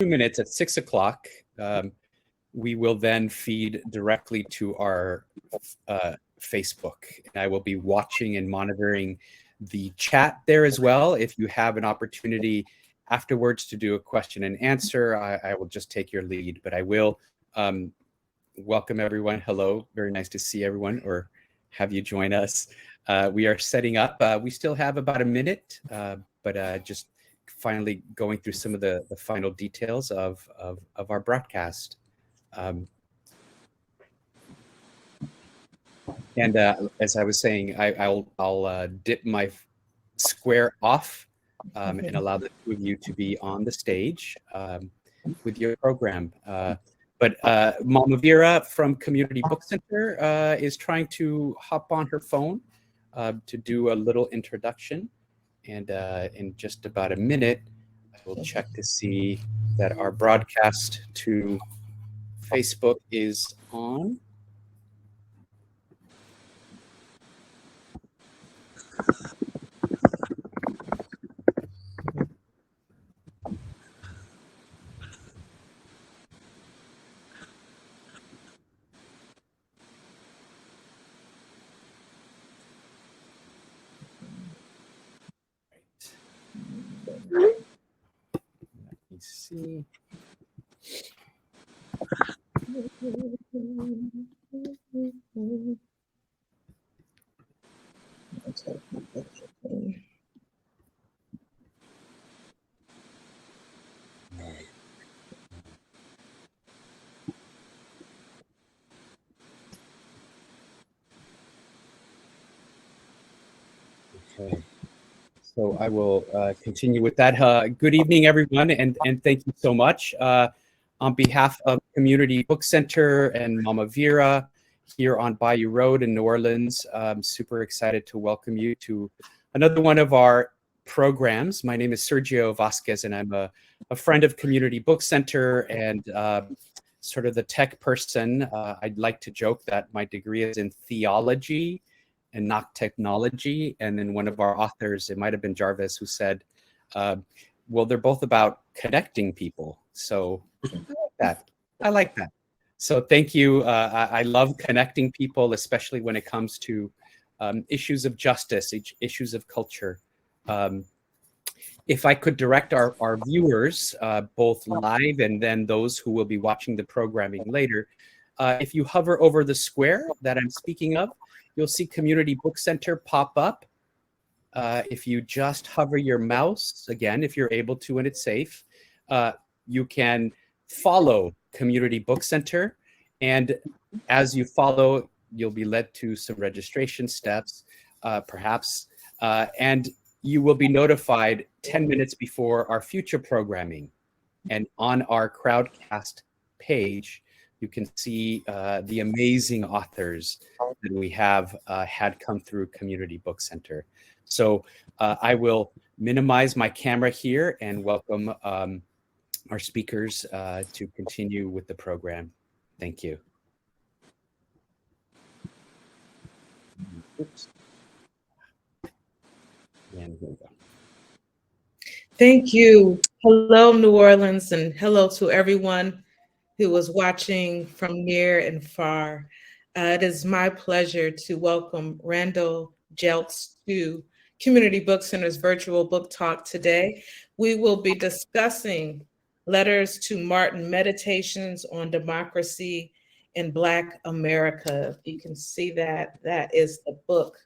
2 minutes at 6 o'clock, we will then feed directly to our Facebook. And I will be watching and monitoring the chat there as well. If you have an opportunity afterwards to do a question and answer, I will just take your lead. But I will welcome everyone. Hello, very nice to see everyone or have you join us. We are setting up. We still have about a minute, but just finally going through some of the final details of our broadcast. And as I was saying, I'll dip my square off and allow the two of you to be on the stage with your program. But Mama Vera from Community Book Center is trying to hop on her phone to do a little introduction. And in just about a minute, I will check to see that our broadcast to Facebook is on. Let me see. Okay. So I will continue with that. Good evening, everyone, and thank you so much. On behalf of Community Book Center and Mama Vera here on Bayou Road in New Orleans, I'm super excited to welcome you to another one of our programs. My name is Sergio Vasquez, and I'm a friend of Community Book Center and sort of the tech person. I'd like to joke that my degree is in theology and not technology. And then one of our authors, it might have been Jarvis, who said, well, they're both about connecting people. So I like that. I like that. So thank you. I love connecting people, especially when it comes to issues of justice, issues of culture. If I could direct our viewers, both live and then those who will be watching the programming later, if you hover over the square that I'm speaking of, you'll see Community Book Center pop up. If you just hover your mouse, again, if you're able to and it's safe, you can follow Community Book Center. And as you follow, you'll be led to some registration steps, perhaps, and you will be notified 10 minutes before our future programming. And on our Crowdcast page, you can see the amazing authors that we have had come through Community Book Center. So I will minimize my camera here and welcome our speakers to continue with the program. Thank you. Oops. And here we go. Thank you. Hello, New Orleans, and hello to everyone who was watching from near and far. It is my pleasure to welcome Randall Jelks to Community Book Center's virtual book talk today. We will be discussing Letters to Martin, Meditations on Democracy in Black America. You can see that is the book.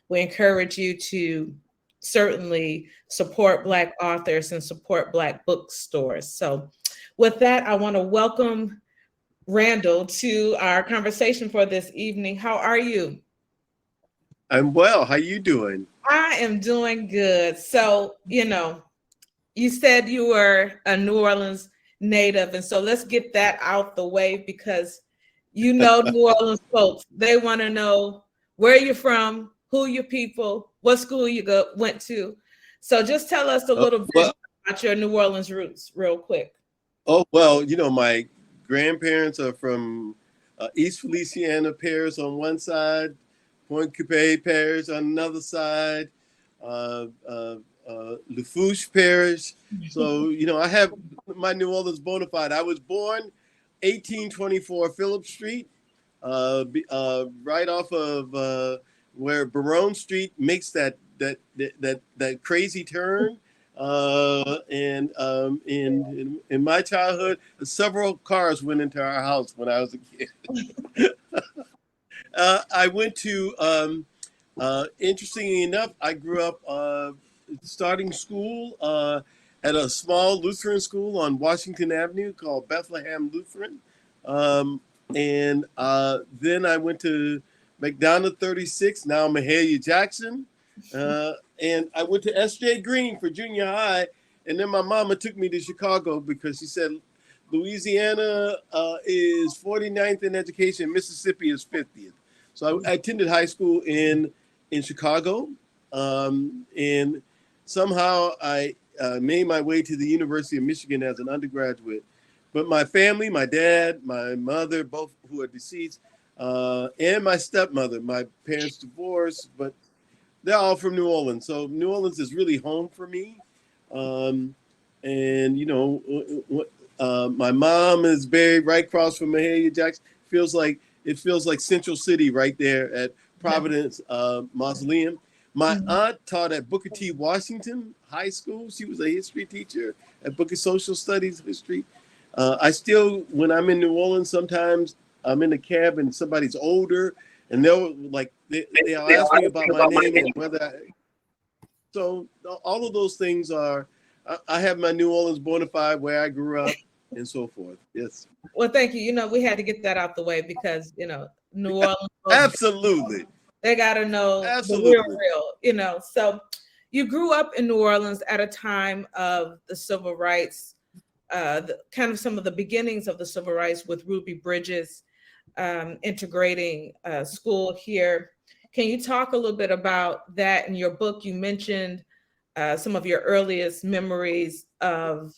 We encourage you to certainly support Black authors and support Black bookstores. So with that, I want to welcome Randall to our conversation for this evening. How are you? I'm well. How you doing? I am doing good. So, you said you were a New Orleans native, and so let's get that out the way because New Orleans folks, they want to know where you're from, who your people, what school you went to. So just tell us a little bit about your New Orleans roots real quick. Oh, well, my grandparents are from East Feliciana Parish on one side, Point Coupé Parish on another side, Lafourche Parish. So, I have my New Orleans bona fide. I was born 1824 Phillip Street, right off of where Barone Street makes that crazy turn. In my childhood, several cars went into our house when I was a kid. I went to, interestingly enough, I grew up starting school at a small Lutheran school on Washington Avenue called Bethlehem Lutheran. And then I went to McDonough 36, now Mahalia Jackson. And I went to S.J. Green for junior high. And then my mama took me to Chicago because she said, Louisiana is 49th in education, Mississippi is 50th. So I attended high school in Chicago. And somehow I made my way to the University of Michigan as an undergraduate. But my family, my dad, my mother, both who are deceased, and my stepmother, my parents divorced, but they're all from New Orleans. So New Orleans is really home for me. And, you know, my mom is buried right across from Mahalia Jackson. It feels like Central City right there at Providence Mausoleum. My aunt taught at Booker T. Washington High School. She was a history teacher at Booker Social Studies History. I still, when I'm in New Orleans, sometimes I'm in a cab and somebody's older, and they'll ask me about my name and whether. So all of those things are. I have my New Orleans bona fide where I grew up and so forth. Yes. Well, thank you. You know, we had to get that out the way because, you know, New Orleans. Absolutely. They got to know Absolutely. the real, you know. So you grew up in New Orleans at a time of the civil rights, kind of some of the beginnings of the civil rights with Ruby Bridges integrating school here. Can you talk a little bit about that? In your book, you mentioned some of your earliest memories of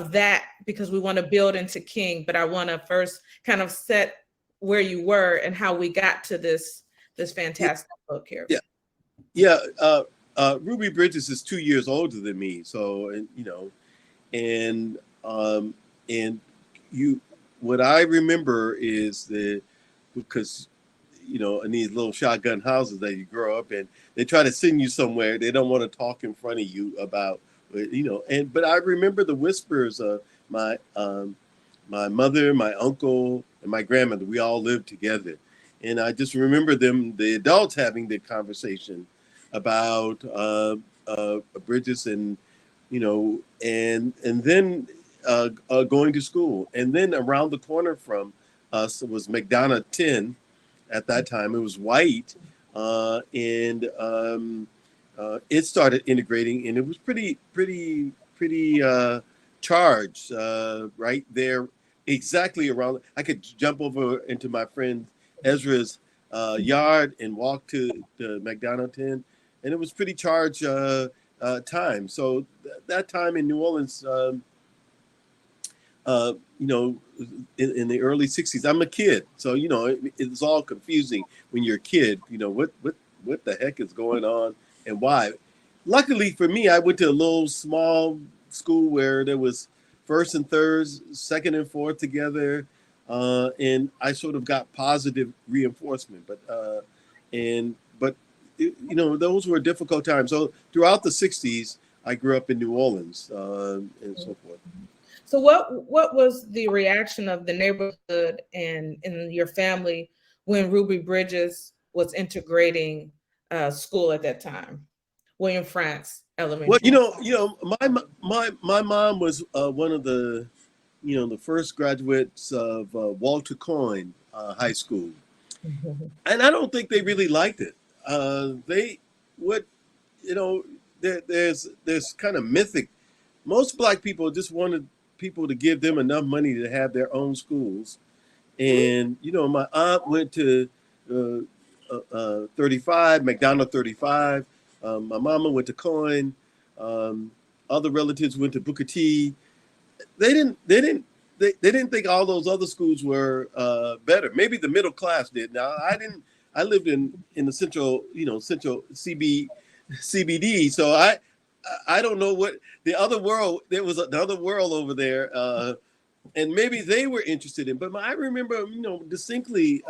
that, because we want to build into King, but I want to first kind of set where you were and how we got to this fantastic book here. Yeah. Ruby Bridges is 2 years older than me, so what I remember is because in these little shotgun houses that you grow up in, they try to send you somewhere. They don't want to talk in front of you about, but I remember the whispers of my mother, my uncle, and my grandmother. We all lived together. And I just remember the adults having the conversation about Bridges and then going to school. And then around the corner from us was McDonough 10. At that time, it was white, and it started integrating, and it was pretty charged right there, exactly around. I could jump over into my friend Ezra's yard and walk to the McDonough 10, and it was pretty charged time. So that time in New Orleans, in the early 60s, I'm a kid. So, it's all confusing when you're a kid, what the heck is going on and why. Luckily for me, I went to a little small school where there was first and thirds, second and fourth together. And I sort of got positive reinforcement, but those were difficult times. So throughout the 60s, I grew up in New Orleans and so forth. So what was the reaction of the neighborhood and in your family when Ruby Bridges was integrating school at that time? William Frantz Elementary. Well, my mom was one of the the first graduates of Walter Coyne High School, and I don't think they really liked it. There's kind of mythic. Most Black people just wanted people to give them enough money to have their own schools. And, my aunt went to 35, McDonough 35. My mama went to Coyne. Other relatives went to Booker T. They didn't think all those other schools were better. Maybe the middle class did. Now, I didn't. I lived in the central CBD. So I don't know what the other world. There was another world over there, and maybe they were interested in. But I remember, distinctly,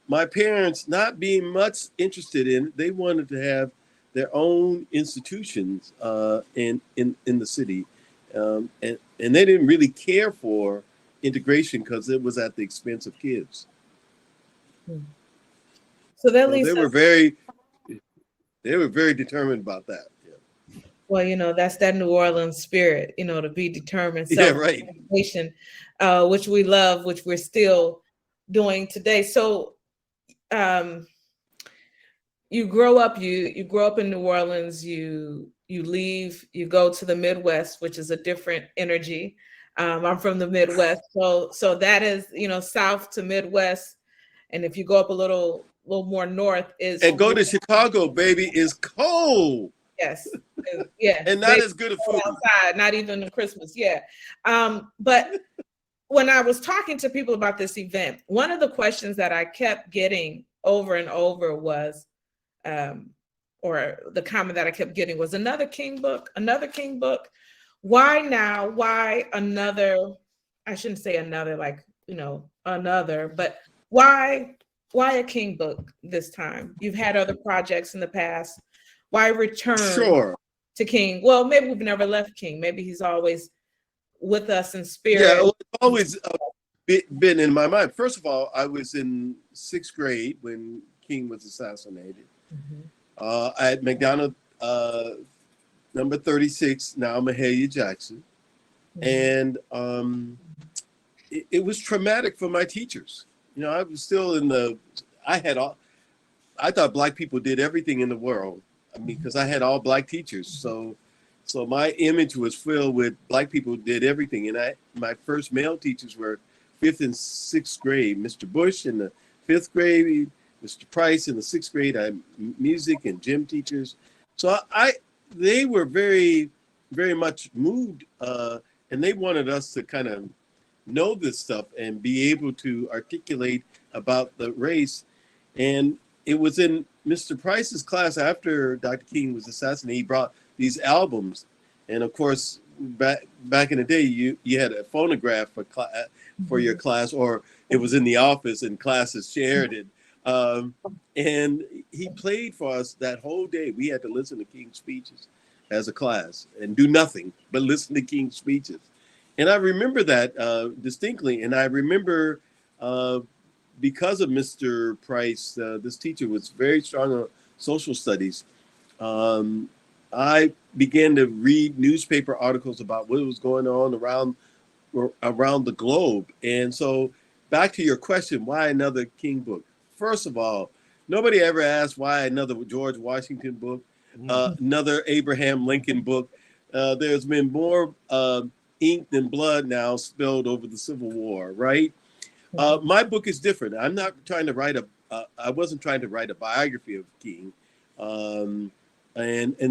my parents not being much interested in. They wanted to have their own institutions in the city, and they didn't really care for integration because it was at the expense of kids. So that So leads they were very determined about that. Yeah. well, that's that New Orleans spirit, to be determined, Yeah, right. self-determination, which we love, which we're still doing today. So you grow up in New Orleans, you leave, you go to the Midwest, which is a different energy. I'm from the Midwest, so that is, South to Midwest, and if you go up a little more north is And go to Chicago, baby, is cold. yes, yeah, And not as good a food. outside, not even Christmas, yeah. But when I was talking to people about this event, one of the questions that I kept getting over and over was, or the comment that I kept getting was, another King book. Why now? Why another? I shouldn't say another, like, another, but why a King book this time? You've had other projects in the past. Why return Sure. to King? Well, maybe we've never left King. Maybe he's always with us in spirit. Yeah, it's always been in my mind. First of all, I was in 6th grade when King was assassinated. At McDonald number 36, now Mahalia Jackson. And it was traumatic for my teachers. I was still I thought Black people did everything in the world. I mean, because I had all Black teachers. So my image was filled with Black people did everything. And my first male teachers were 5th and 6th grade, Mr. Bush in the 5th grade, Mr. Price in the 6th grade. I had music and gym teachers. So they were very, very much moved, and they wanted us to kind of know this stuff and be able to articulate about the race. And it was in Mr. Price's class after Dr. King was assassinated. He brought these albums, and of course, back in the day, you had a phonograph for your class, or it was in the office and classes shared it. And he played for us that whole day. We had to listen to King's speeches as a class and do nothing but listen to King's speeches. And I remember that distinctly. And I remember because of Mr. Price, this teacher was very strong on social studies. I began to read newspaper articles about what was going on around the globe. And so back to your question, why another King book? First of all, nobody ever asked why another George Washington book, another Abraham Lincoln book. There's been more ink than blood now spilled over the Civil War, right? My book is different. I'm not trying to write I wasn't trying to write a biography of King. And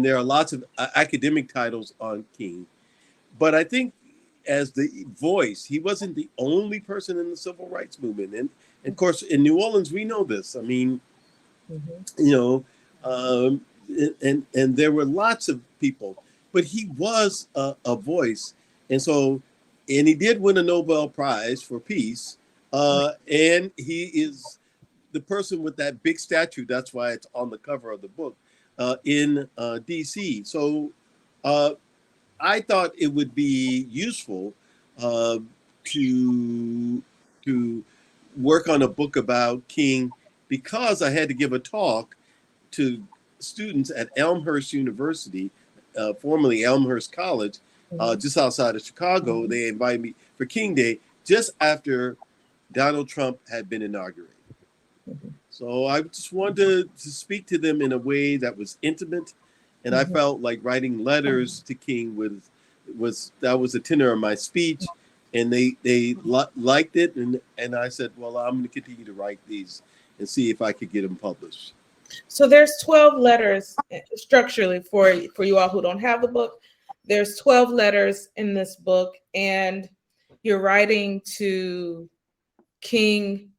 there are lots of academic titles on King. But I think as the voice, he wasn't the only person in the civil rights movement. And of course, in New Orleans, we know this. I mean, and there were lots of people, but he was a voice. And he did win a Nobel Prize for peace. And he is the person with that big statue. That's why it's on the cover of the book in DC. So I thought it would be useful to work on a book about King, because I had to give a talk to students at Elmhurst University, formerly Elmhurst College, just outside of Chicago. They invited me for King Day just after Donald Trump had been inaugurated. So I just wanted to speak to them in a way that was intimate. And I felt like writing letters to King was the tenor of my speech, and they liked it, and I said, well, I'm going to continue to write these and see if I could get them published. So there's 12 letters structurally for you all who don't have the book. There's 12 letters in this book, and you're writing to King.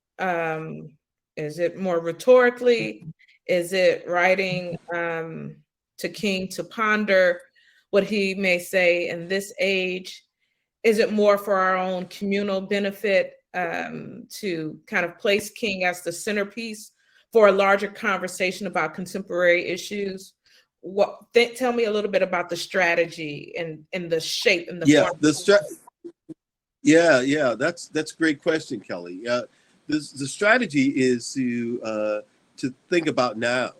Is it more rhetorically? Is it writing to King to ponder what he may say in this age? Is it more for our own communal benefit, to kind of place King as the centerpiece for a larger conversation about contemporary issues? Tell me a little bit about the strategy and the shape and the Yeah, form. yeah, that's a great question, Kelly. The strategy is to think about now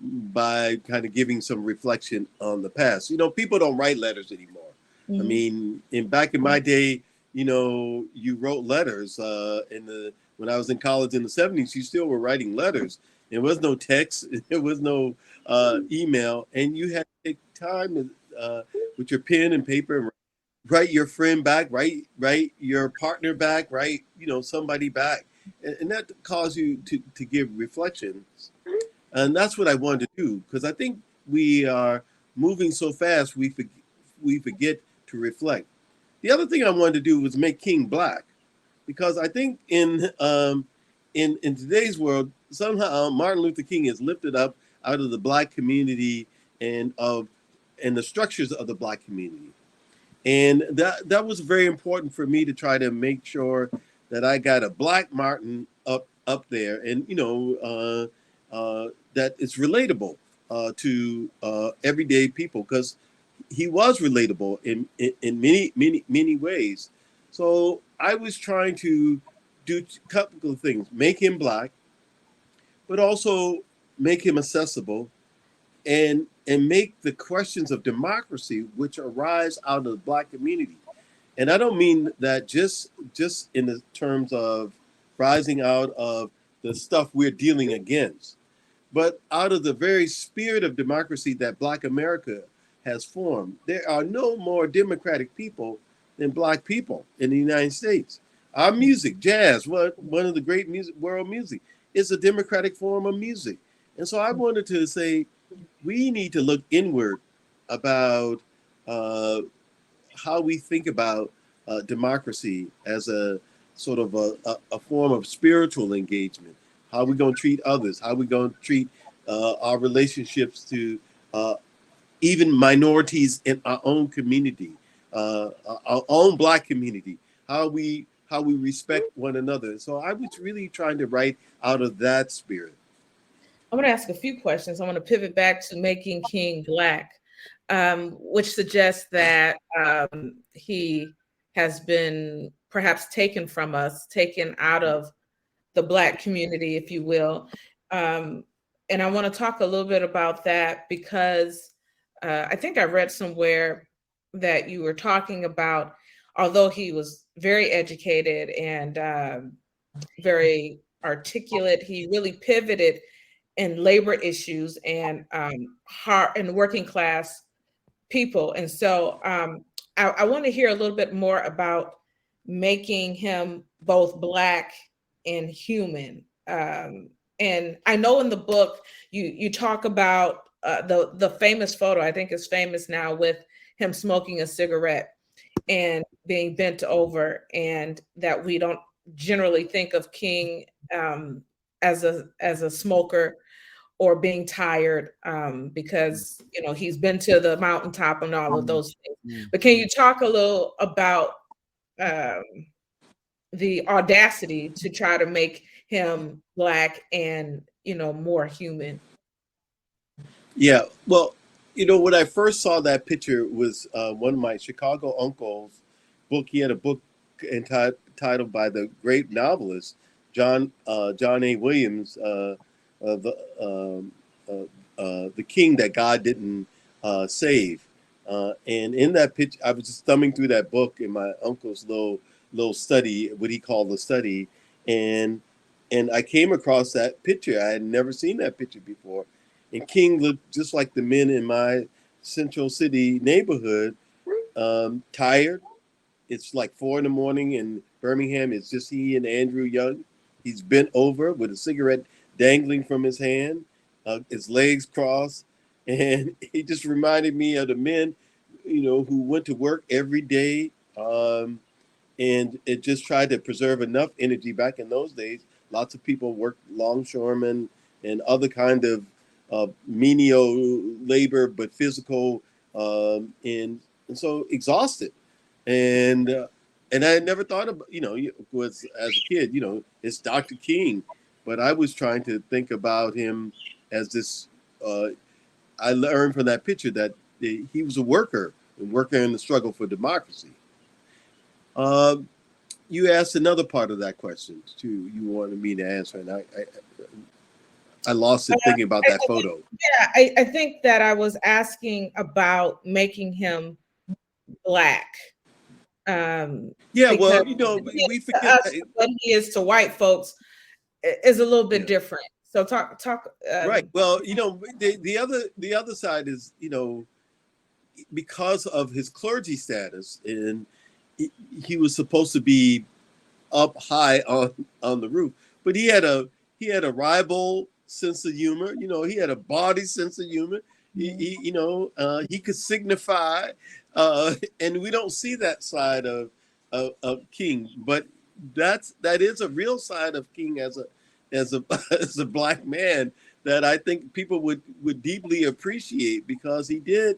by kind of giving some reflection on the past. You know, people don't write letters anymore. I mean, back in my day, you know, you wrote letters. When I was in college in the 70s, you still were writing letters. There was no text, there was no email, and you had to take time with your pen and paper and write your friend back, write your partner back, write, you know, somebody back, and that caused you to give reflections. And that's what I wanted to do, because I think we are moving so fast, we forget to reflect. The other thing I wanted to do was make King black, because I think in today's world, somehow Martin Luther King is lifted up out of the black community and the structures of the black community. And that was very important for me to try to make sure that I got a black Martin up there, and you know, that it's relatable to everyday people, because he was relatable in many ways. So I was trying to do a couple of things: make him black, but also make him accessible, and make the questions of democracy which arise out of the black community. And I don't mean that just in the terms of rising out of the stuff we're dealing against, but out of the very spirit of democracy that Black America has formed. There are no more democratic people than Black people in the United States. Our music, jazz, one of the great world music, is a democratic form of music. And so I wanted to say, we need to look inward about how we think about democracy as a sort of a form of spiritual engagement. How we going to treat others? How we going to treat our relationships to even minorities in our own community, our own Black community? How we respect one another. So I was really trying to write out of that spirit. I'm going to ask a few questions. I want to pivot back to making King black, which suggests that he has been perhaps taken from us, taken out of the Black community, if you will. And I want to talk a little bit about that, because I think I read somewhere that you were talking about, although he was very educated and very articulate, he really pivoted in labor issues and hard and working class people. And so I want to hear a little bit more about making him both Black and human. And I know in the book you talk about the famous photo, I think is famous now, with him smoking a cigarette and being bent over, and that we don't generally think of King as a smoker or being tired, because you know he's been to the mountaintop and all of those things. But can you talk a little about the audacity to try to make him Black and, you know, more human? Yeah, well, you know, when I first saw that picture was one of my Chicago uncles' book. He had a book entitled by the great novelist John A. Williams, the king that God didn't save. And in that picture, I was just thumbing through that book in my uncle's little study, what he called the study, and I came across that picture. I had never seen that picture before, and King looked just like the men in my Central City neighborhood, tired. It's like 4 a.m. in Birmingham. It's just he and Andrew Young. He's bent over with a cigarette dangling from his hand, his legs crossed, and he just reminded me of the men, you know, who went to work every day, and it just tried to preserve enough energy. Back in those days, lots of people worked longshoremen and other kind of menial labor, but physical, and so exhausted. And I never thought about, was as a kid, it's Dr. King, but I was trying to think about him as this. I learned from that picture that he was a worker in the struggle for democracy. You asked another part of that question too. You wanted me to answer, and I lost it thinking about that photo. Yeah, I think that I was asking about making him Black. Yeah, well, we forget us, what he is to white folks is a little bit different. So talk. Right. Well, the other side is, because of his clergy status, and he was supposed to be up high on the roof, but he had a ribald sense of humor. He had a body sense of humor. He could signify, and we don't see that side of King, but that is a real side of King as a as a Black man that I think people would deeply appreciate, because he did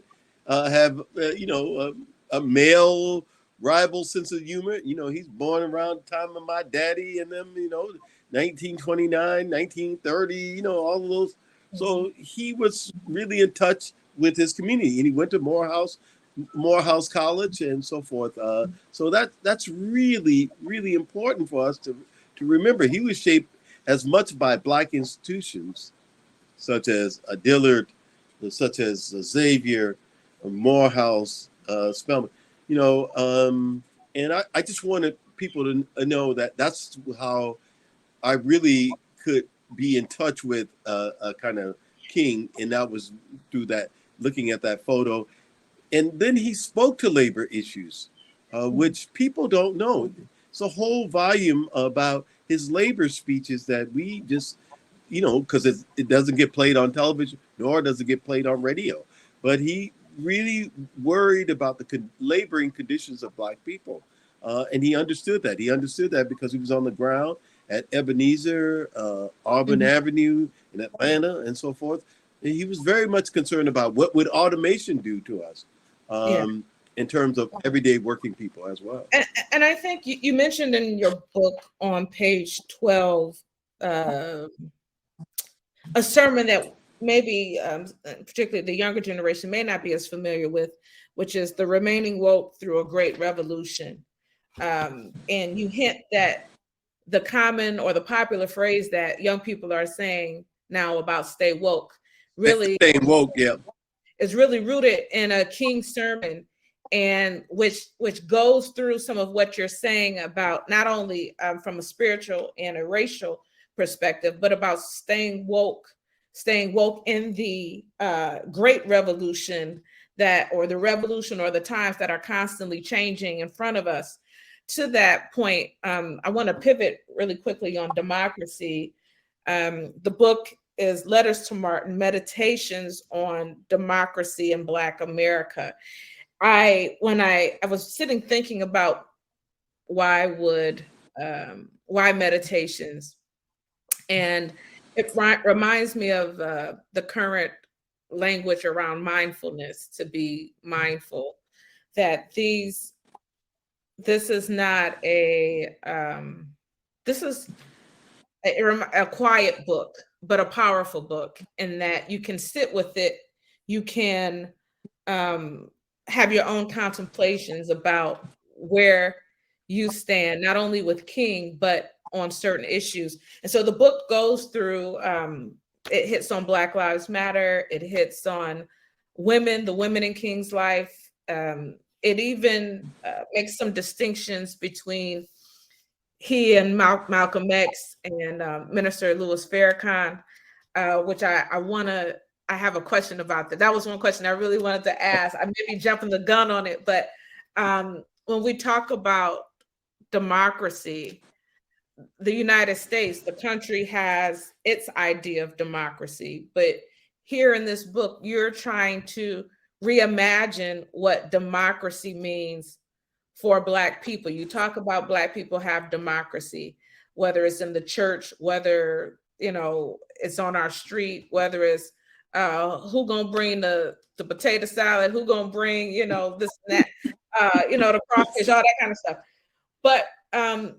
have a male rival sense of humor. He's born around the time of my daddy and them, 1929, 1930, all of those. So he was really in touch with his community, and he went to Morehouse College and so forth. So that's really, really important for us to remember. He was shaped as much by Black institutions, such as Dillard, such as Xavier, Morehouse, Spelman, and I just wanted people to know that that's how I really could be in touch with a kind of King, and that was through that, looking at that photo. And then he spoke to labor issues, which people don't know. It's a whole volume about his labor speeches that we just, because it doesn't get played on television, nor does it get played on radio. But he really worried about the laboring conditions of Black people. And he understood that. He understood that because he was on the ground at Ebenezer, Auburn Avenue in Atlanta, and so forth. And he was very much concerned about what would automation do to us. In terms of everyday working people as well. And I think you mentioned in your book on page 12, a sermon that maybe particularly the younger generation may not be as familiar with, which is the remaining woke through a great revolution. And you hint that the common or the popular phrase that young people are saying now about stay woke really staying woke, yeah, is really rooted in a King sermon, and which goes through some of what you're saying about not only from a spiritual and a racial perspective, but about staying woke in the great revolution or the revolution or the times that are constantly changing in front of us. To that point, I want to pivot really quickly on democracy. The book is Letters to Martin, Meditations on Democracy in Black America. When I was sitting thinking about why meditations, and it reminds me of the current language around mindfulness, to be mindful that this is not this is a quiet book, but a powerful book, in that you can sit with it. You can have your own contemplations about where you stand, not only with King, but on certain issues. And so the book goes through, it hits on Black Lives Matter. It hits on the women in King's life. It even makes some distinctions between he and Malcolm X and Minister Louis Farrakhan, which I have a question about that. That was one question I really wanted to ask. I may be jumping the gun on it, but when we talk about democracy, the United States, the country has its idea of democracy, but here in this book, you're trying to reimagine what democracy means for Black people. You talk about Black people have democracy, whether it's in the church, whether it's on our street, whether it's who gonna bring the potato salad, who gonna bring, this and that, the crawfish, all that kind of stuff. But how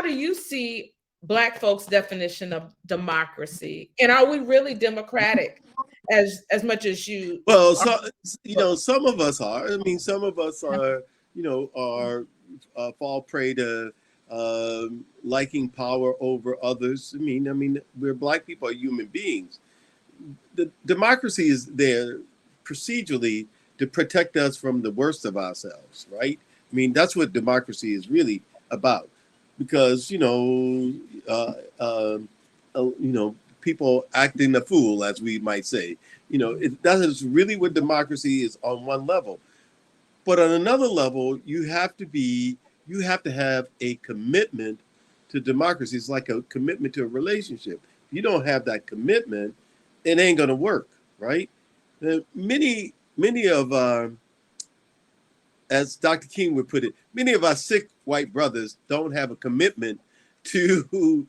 do you see Black folks' definition of democracy? And are we really democratic as much as you? Well, some of us are. I mean, some of us are, fall prey to liking power over others. I mean, we're Black people are human beings. The democracy is there procedurally to protect us from the worst of ourselves, right? I mean, that's what democracy is really about, because people acting a fool, as we might say. That is really what democracy is on one level. But on another level, you have to have a commitment to democracy. It's like a commitment to a relationship. If you don't have that commitment, it ain't gonna work, right? Many of as Dr. King would put it, many of our sick white brothers don't have a commitment to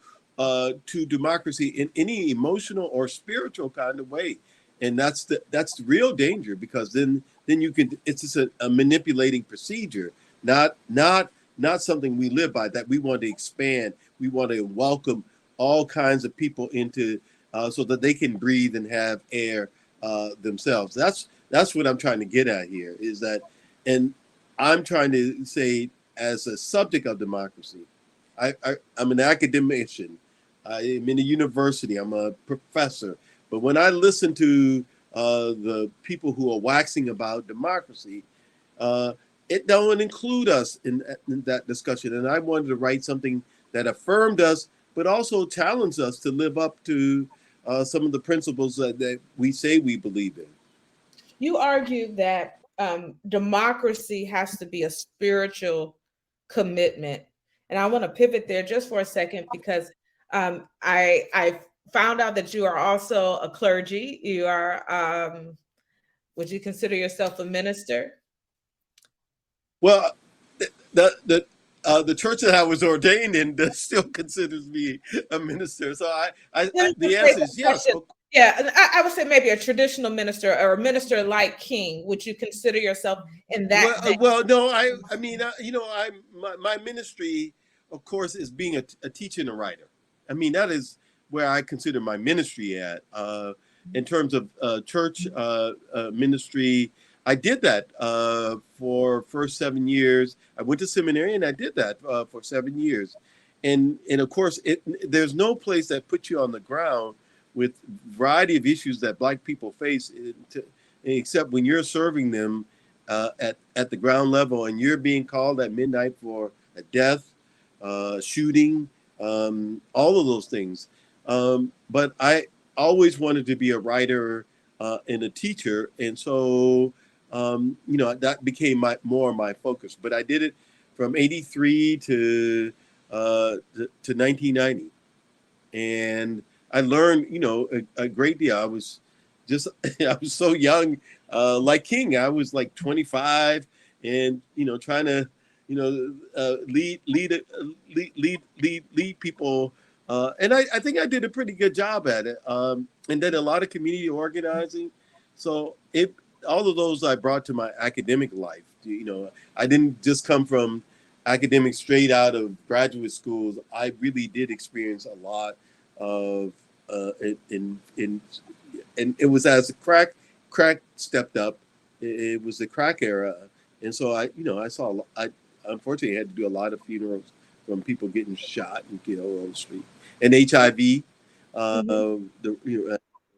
democracy in any emotional or spiritual kind of way, and that's the real danger, because then it's just a manipulating procedure, not something we live by, that we want to expand. We want to welcome all kinds of people into so that they can breathe and have air themselves. That's what I'm trying to get at here, is that, and I'm trying to say, as a subject of democracy, I'm an academician. I'm in a university. I'm a professor. But when I listen to the people who are waxing about democracy, it don't include us in that discussion. And I wanted to write something that affirmed us, but also challenged us to live up to some of the principles that we say we believe in. You argue that democracy has to be a spiritual commitment. And I want to pivot there just for a second, because I found out that you are also a clergy. You are, would you consider yourself a minister? Well, the church that I was ordained in still considers me a minister. So the answer is yes. Yeah, I would say maybe a traditional minister, or a minister like King. Would you consider yourself in that? Well, no, I mean, my ministry, of course, is being a teacher and a writer. I mean, that is where I consider my ministry at. In terms of church ministry, I did that for first 7 years. I went to seminary and I did that for 7 years. And of course, there's no place that puts you on the ground with a variety of issues that Black people face, except when you're serving them at the ground level, and you're being called at midnight for a death, shooting, all of those things. But I always wanted to be a writer and a teacher, and so that became more my focus. But I did it from '83 to 1990, and I learned, a great deal. I was so young, like King. I was like 25, and trying to, lead people, and I think I did a pretty good job at it. And then a lot of community organizing. So all of those I brought to my academic life. I didn't just come from academics straight out of graduate schools. I really did experience a lot of and it was as the crack stepped up. It was the crack era, and so I unfortunately had to do a lot of funerals from people getting shot and killed on the street, and HIV.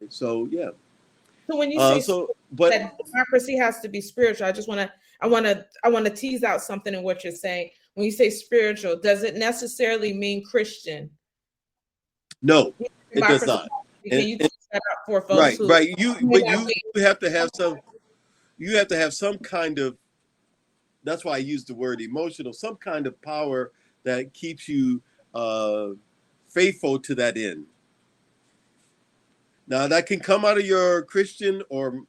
So yeah. So when you say that democracy has to be spiritual, I want to tease out something in what you're saying. When you say spiritual, does it necessarily mean Christian? No, it does not. Can you tease that out for folks? Right. You have to have some. You have to have some kind of. That's why I use the word emotional. Some kind of power that keeps you faithful to that end. Now that can come out of your Christian or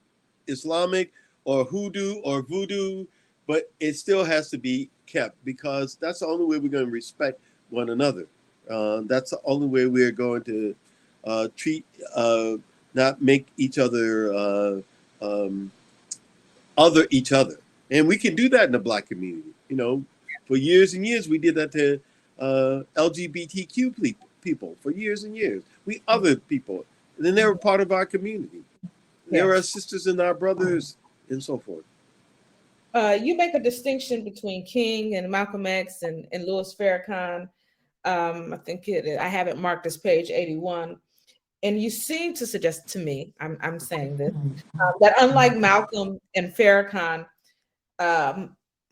Islamic or hoodoo or voodoo, but it still has to be kept, because that's the only way we're going to respect one another. That's the only way we're going to treat not make each other other each other. And we can do that in the Black community. You know, for years and years, we did that to LGBTQ people for years and years. We other people, and then they were part of our community. They were our sisters and our brothers, and so forth. You make a distinction between King and Malcolm X and Louis Farrakhan. I think I have it marked as page 81. And you seem to suggest to me, I'm saying this, that unlike Malcolm and Farrakhan,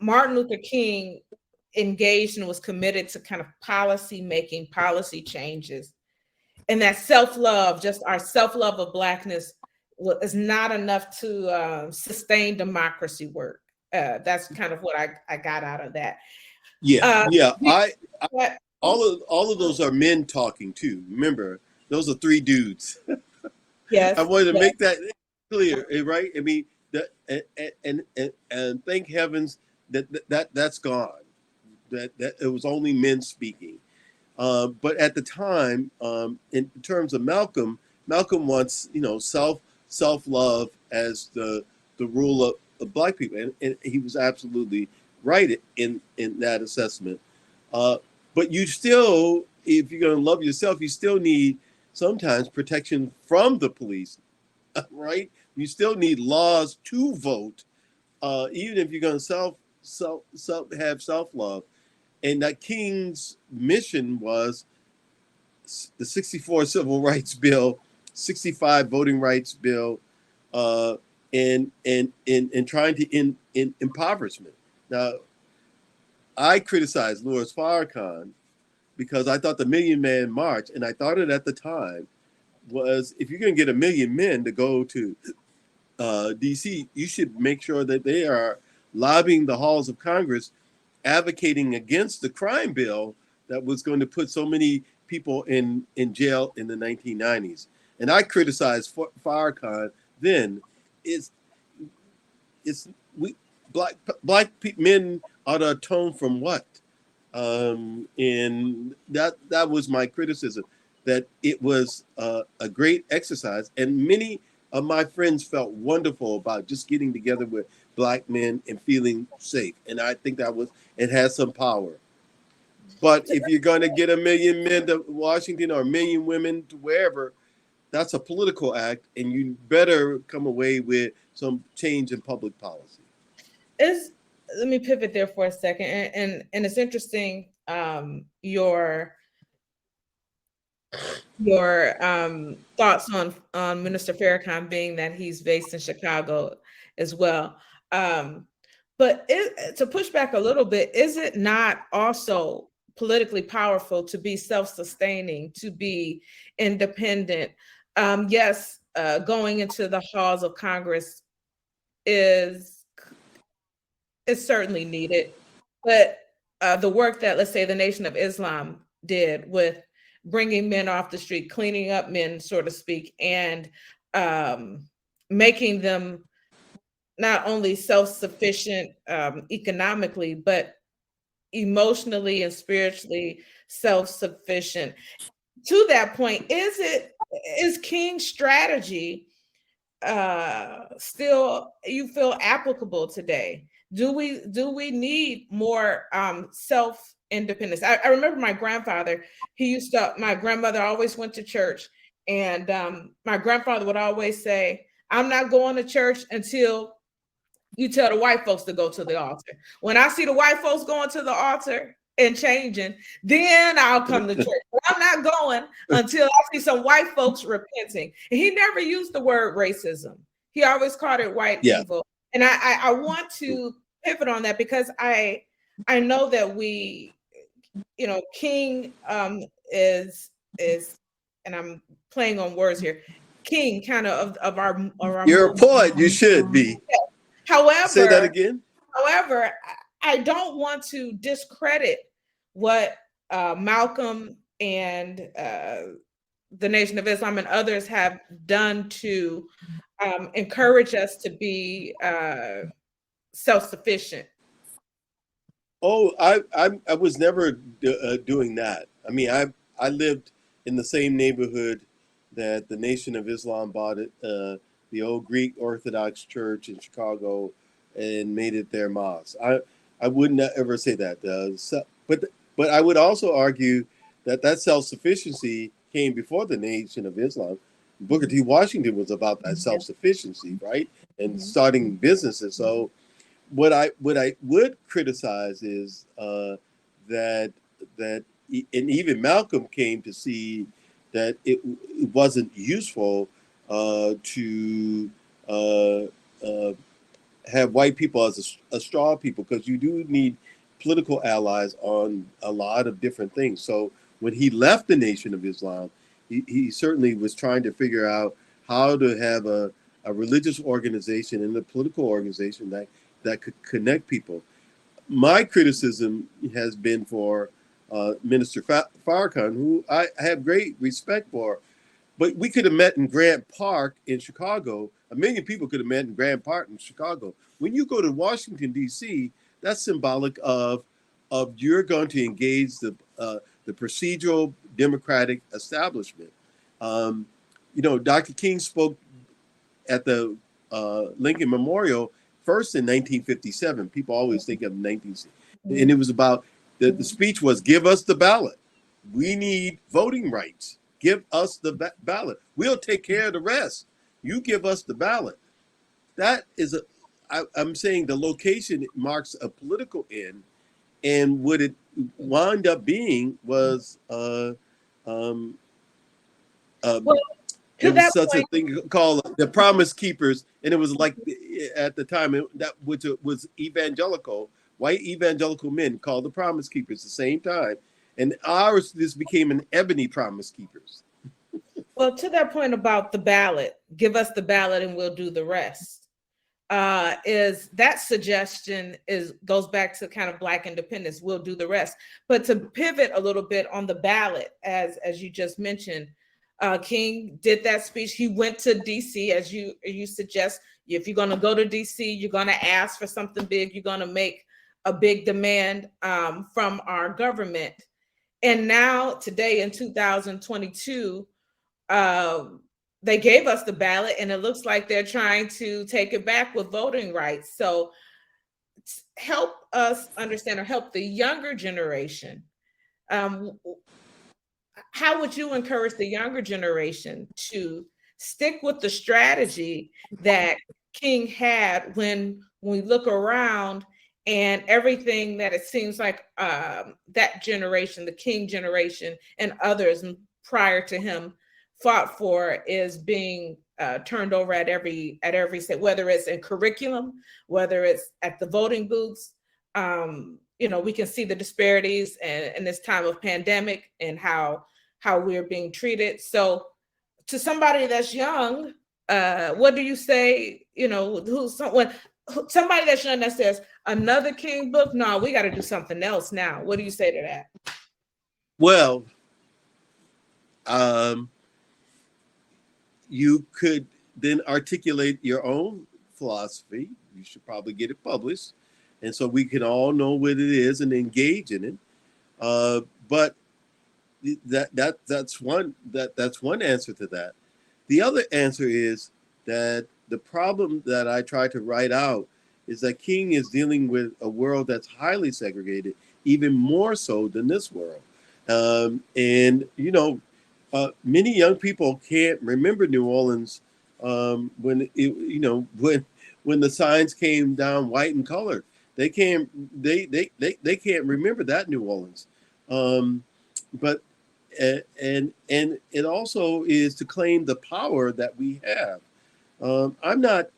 Martin Luther King engaged and was committed to kind of policy making, policy changes. And that self-love, just our self-love of Blackness, is not enough to sustain democracy work. That's kind of what I got out of that. Yeah, all of those are men talking too. Remember, those are three dudes. Yes, I wanted to make that clear, right? I mean, and thank heavens that's gone. That it was only men speaking. But at the time, in terms of Malcolm wants, you know, self-love as the rule of Black people, and he was absolutely right in that assessment. But you still, if you're going to love yourself, you still need sometimes protection from the police, right? You still need laws to vote, even if you're going to have self-love. And that King's mission was the 64 Civil Rights Bill, 65 Voting Rights Bill, and trying to end impoverishment. Now, I criticized Louis Farrakhan because I thought the Million Man March, and I thought it at the time, was if you're going to get 1 million men to go to DC, you should make sure that they are lobbying the halls of Congress, advocating against the crime bill that was going to put so many people in jail in the 1990s. And I criticized Farrakhan then. Black men ought to atone from what? And that was my criticism, that it was a great exercise, and many of my friends felt wonderful about just getting together with Black men and feeling safe. And I think it has some power. But if you're going to get 1 million men to Washington or 1 million women to wherever, that's a political act, and you better come away with some change in public policy. Let me pivot there for a second, and it's interesting, your thoughts on Minister Farrakhan, being that he's based in Chicago as well. But to push back a little bit, is it not also politically powerful to be self-sustaining, to be independent? Yes, going into the halls of Congress is certainly needed, but the work that, let's say, the Nation of Islam did with bringing men off the street, cleaning up men, so to speak, and making them not only self-sufficient economically, but emotionally and spiritually self-sufficient. To that point, is King's strategy still, you feel, applicable today? Do we need more self-independence? I remember my grandfather, my grandmother always went to church, and my grandfather would always say, I'm not going to church until you tell the white folks to go to the altar. When I see the white folks going to the altar and changing, then I'll come to church. But I'm not going until I see some white folks repenting. And he never used the word racism. He always called it white people. And I want to pivot on that, because I know that we, you know, King is, and I'm playing on words here, King kind of our You're a poet, you should be. Yeah. However, say that again. However, I don't want to discredit what Malcolm and the Nation of Islam and others have done to encourage us to be self-sufficient. Oh, I was never doing that. I mean, I lived in the same neighborhood that the Nation of Islam bought it, the old Greek Orthodox Church in Chicago, and made it their mosque. I wouldn't ever say that. But I would also argue that self-sufficiency came before the Nation of Islam. Booker T. Washington was about that self-sufficiency, right, and starting businesses. So what I would criticize is that and even Malcolm came to see that it wasn't useful to uh, uh, have white people as a straw people, because you do need political allies on a lot of different things. So when he left the Nation of Islam, he certainly was trying to figure out how to have a religious organization and a political organization that could connect people. My criticism has been for Minister Farrakhan, who I have great respect for. But we could have met in Grant Park in Chicago. 1 million people could have met in Grant Park in Chicago. When you go to Washington, D.C., that's symbolic of you're going to engage the procedural democratic establishment. Dr. King spoke at the Lincoln Memorial first in 1957. People always think of 1960. And it was about, the speech was, give us the ballot. We need voting rights. Give us the ballot. We'll take care of the rest. You give us the ballot. That is I'm saying the location marks a political end, and what it wound up being was Well, it was such a thing called the Promise Keepers, and it was like at the time which was evangelical, white evangelical men called the Promise Keepers at the same time, and ours just became an ebony Promise Keepers. Well, to that point about the ballot, give us the ballot and we'll do the rest. Is that suggestion goes back to kind of Black independence? We'll do the rest. But to pivot a little bit on the ballot, as you just mentioned, King did that speech. He went to DC, as you suggest. If you're going to go to DC, you're going to ask for something big. You're going to make a big demand from our government. And now, today in 2022, they gave us the ballot, and it looks like they're trying to take it back with voting rights. So help us understand, or help the younger generation. How would you encourage the younger generation to stick with the strategy that King had when we look around and everything that it seems like that generation, the King generation and others prior to him fought for, is being turned over at every state, whether it's in curriculum, whether it's at the voting booths. We can see the disparities in this time of pandemic and how we're being treated. So to somebody that's young, what do you say, somebody that's young that says another King book? No, we got to do something else now. What do you say to that? Well, you could then articulate your own philosophy. You should probably get it published, and so we can all know what it is and engage in it. But that's one answer to that. The other answer is that the problem that I try to write out is that King is dealing with a world that's highly segregated, even more so than this world. Many young people can't remember New Orleans when the signs came down white and colored. They can't remember that New Orleans. But it also is to claim the power that we have. I'm not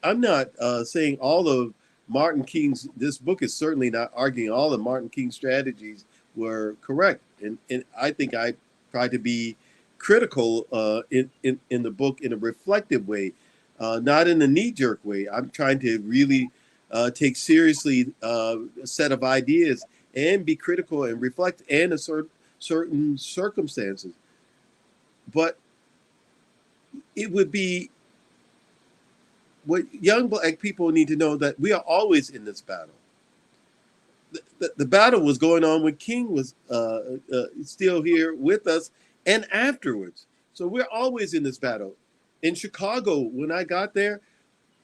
saying all of Martin King's, this book is certainly not arguing all of Martin King's strategies were correct, and I think I tried to be critical in the book in a reflective way, not in a knee-jerk way. I'm trying to really take seriously a set of ideas and be critical and reflect and assert certain circumstances. But it would be what young Black people need to know, that we are always in this battle. The battle was going on when King was still here with us and afterwards. So we're always in this battle. In Chicago, when I got there,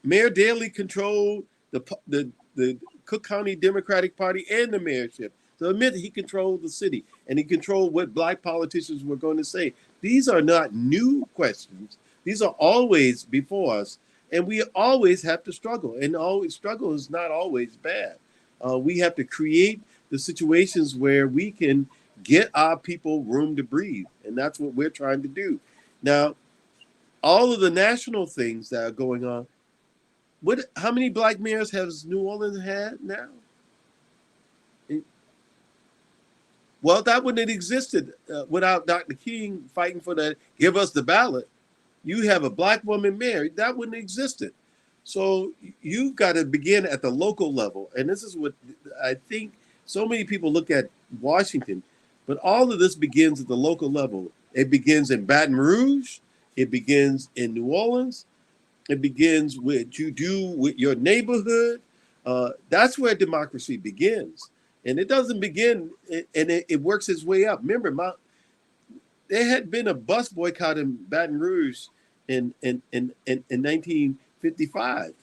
Mayor Daley controlled the Cook County Democratic Party and the mayorship. So admit he controlled the city and he controlled what black politicians were going to say. These are not new questions. These are always before us. And we always have to struggle. And always struggle is not always bad. We have to create the situations where we can get our people room to breathe. And that's what we're trying to do. Now, all of the national things that are going on, how many black mayors has New Orleans had now? Well, that wouldn't have existed without Dr. King fighting for the give us the ballot. You have a black woman mayor, that wouldn't have existed. So you've got to begin at the local level. And this is what I think so many people look at Washington, but all of this begins at the local level. It begins in Baton Rouge. It begins in New Orleans. It begins with what you do with your neighborhood. That's where democracy begins. And it doesn't begin, and it works its way up. Remember, there had been a bus boycott in Baton Rouge in 1955.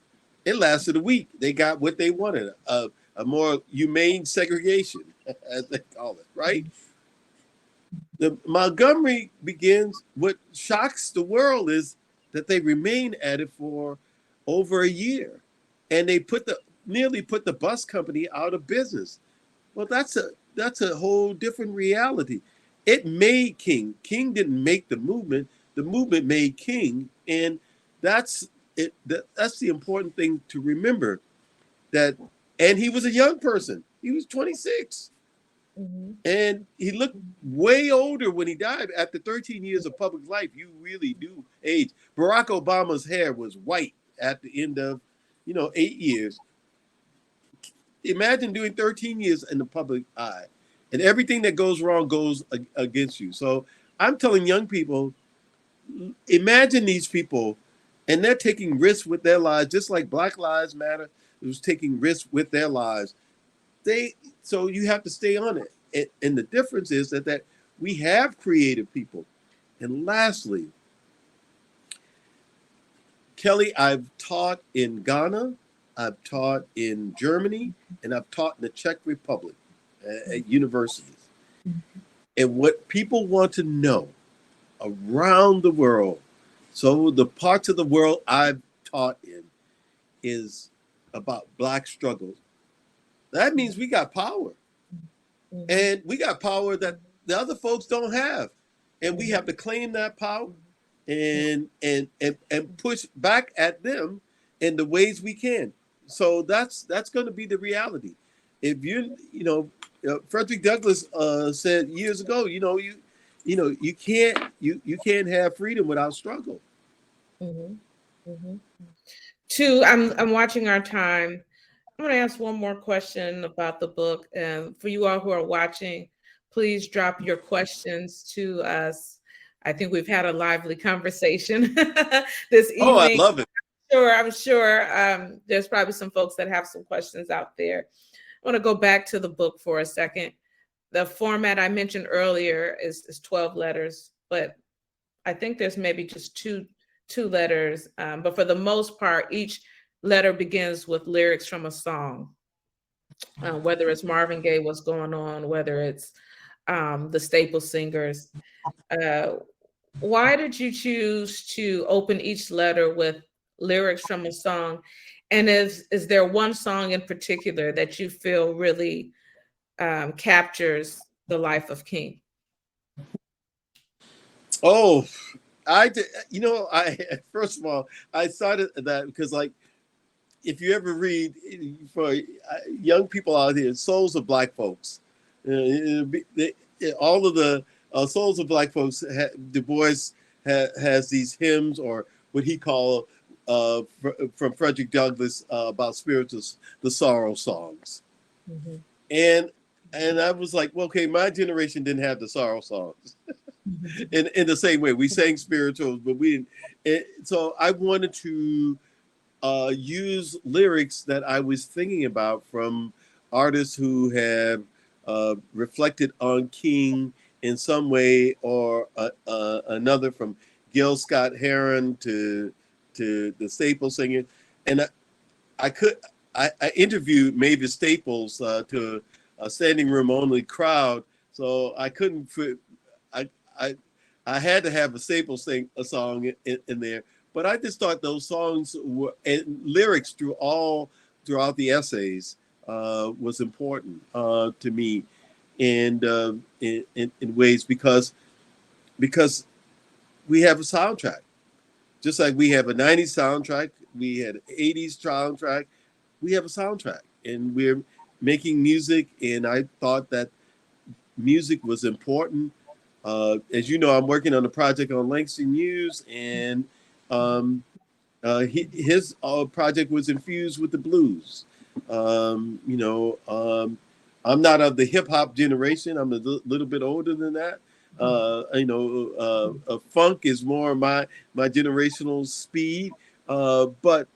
It lasted a week. They got what they wanted, a more humane segregation, as they call it, right? The Montgomery begins, what shocks the world is that they remained at it for over a year. And they nearly put the bus company out of business. Well, that's a whole different reality. It made King. King didn't make the movement. The movement made King. And that's it. That's the important thing to remember. And he was a young person. He was 26. Mm-hmm. And he looked way older when he died. After 13 years of public life, you really do age. Barack Obama's hair was white at the end of, 8 years. Imagine doing 13 years in the public eye, and everything that goes wrong goes against you. So I'm telling young people, imagine these people, and they're taking risks with their lives, just like Black Lives Matter was taking risks with their lives. So you have to stay on it. And the difference is that we have creative people. And lastly, Kelly, I've taught in Ghana, I've taught in Germany, and I've taught in the Czech Republic at universities. And what people want to know around the world, so the parts of the world I've taught in, is about Black struggles. That means we got power. And we got power that the other folks don't have. And we have to claim that power and push back at them in the ways we can. So that's going to be the reality. If Frederick Douglass said years ago, you can't have freedom without struggle. Mm-hmm. Mm-hmm. Two, I'm watching our time. I'm going to ask one more question about the book. For you all who are watching, please drop your questions to us. I think we've had a lively conversation this evening. Oh, I love it. I'm sure there's probably some folks that have some questions out there. I want to go back to the book for a second. The format I mentioned earlier is 12 letters, but I think there's maybe just two letters. But for the most part, each letter begins with lyrics from a song, whether it's Marvin Gaye, What's Going On, whether it's the Staple Singers. Why did you choose to open each letter with lyrics from a song? And is there one song in particular that you feel really captures the life of King? Oh, first of all, I started that because, like, if you ever read for young people out here, Souls of Black Folks, all of the Souls of Black Folks, Du Bois has these hymns, or what he called from Frederick Douglass about spirituals, the sorrow songs. Mm-hmm. And I was like, well, okay, my generation didn't have the sorrow songs. In the same way, we sang spirituals, but we didn't. So I wanted to use lyrics that I was thinking about from artists who have reflected on King in some way or another, from Gil Scott Heron to the Staples singer. And I interviewed Mavis Staples to a standing room only crowd, so I couldn't fit. I I I had to have a Staples a song in there, but I just thought those songs were, and lyrics throughout the essays was important to me, and in ways because we have a soundtrack, just like we have a '90s soundtrack, we had an '80s soundtrack, we have a soundtrack, and we're making music, and I thought that music was important. As you know, I'm working on a project on Langston Hughes, and um, his project was infused with the blues. I'm not of the hip hop generation. I'm a little bit older than that. Funk is more my generational speed. But